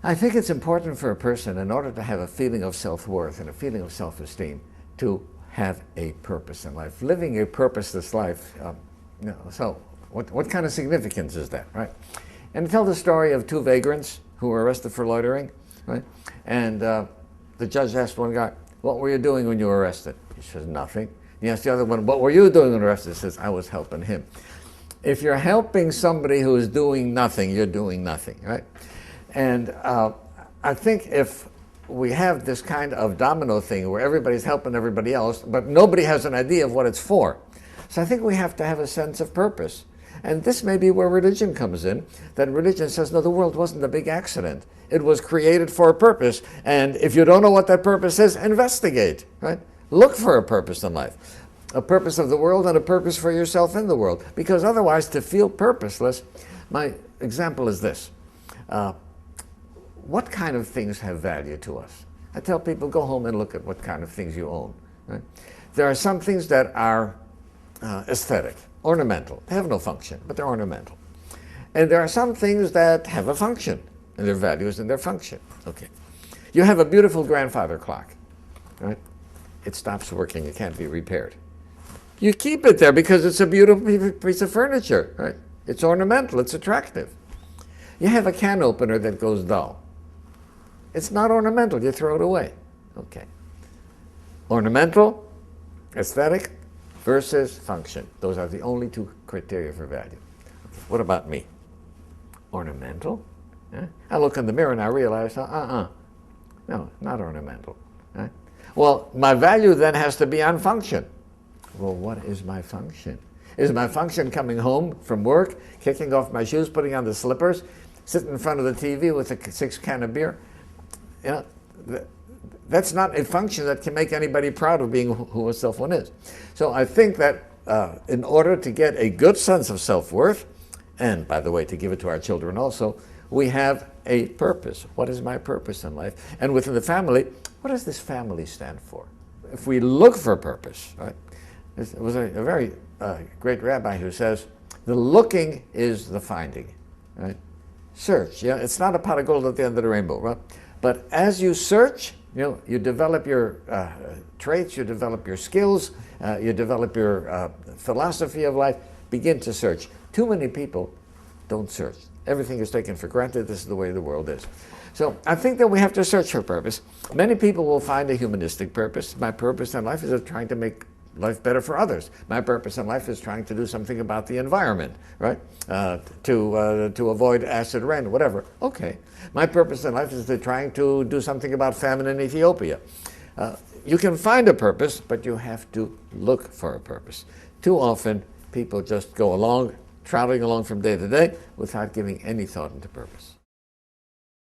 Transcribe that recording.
I think it's important for a person, in order to have a feeling of self-worth and a feeling of self-esteem, to have a purpose in life. Living a purposeless life, so what kind of significance is that, right? And tell the story of two vagrants who were arrested for loitering, right? And the judge asked one guy, "What were you doing when you were arrested?" He says, "Nothing." He asked the other one, "What were you doing when you were arrested?" He says, "I was helping him." If you're helping somebody who is doing nothing, you're doing nothing, right? And I think if we have this kind of domino thing where everybody's helping everybody else, but nobody has an idea of what it's for. So I think we have to have a sense of purpose. And this may be where religion comes in, that religion says, no, the world wasn't a big accident. It was created for a purpose. And if you don't know what that purpose is, investigate, right? Look for a purpose in life. A purpose of the world and a purpose for yourself in the world. Because otherwise, to feel purposeless, my example is this. What kind of things have value to us? I tell people, go home and look at what kind of things you own. Right? There are some things that are aesthetic, ornamental. They have no function, but they're ornamental. And there are some things that have a function, and their value is in their function. Okay. You have a beautiful grandfather clock, right? It stops working, it can't be repaired. You keep it there because it's a beautiful piece of furniture, right? It's ornamental, it's attractive. You have a can opener that goes dull. It's not ornamental, you throw it away. Okay. Ornamental, aesthetic, versus function. Those are the only two criteria for value. Okay. What about me? Ornamental? Yeah? I look in the mirror and I realize, no, not ornamental. Right? Well, my value then has to be on function. Well, what is my function? Is my function coming home from work, kicking off my shoes, putting on the slippers, sitting in front of the TV with a 6-can of beer? You know, that's not a function that can make anybody proud of being who oneself one is. So I think that in order to get a good sense of self-worth, and by the way, to give it to our children also, we have a purpose. What is my purpose in life? And within the family, what does this family stand for? If we look for purpose, right? There was a very great rabbi who says, the looking is the finding, right? Search, yeah, it's not a pot of gold at the end of the rainbow, right? But as you search, you develop your traits, you develop your skills, you develop your philosophy of life. Begin to search. Too many people don't search. Everything is taken for granted. This is the way the world is. So I think that we have to search for purpose. Many people will find a humanistic purpose. My purpose in life is trying to make life better for others. My purpose in life is trying to do something about the environment, right? To avoid acid rain, whatever. Okay. My purpose in life is trying to do something about famine in Ethiopia. You can find a purpose, but you have to look for a purpose. Too often, people just go along, traveling along from day to day, without giving any thought into purpose.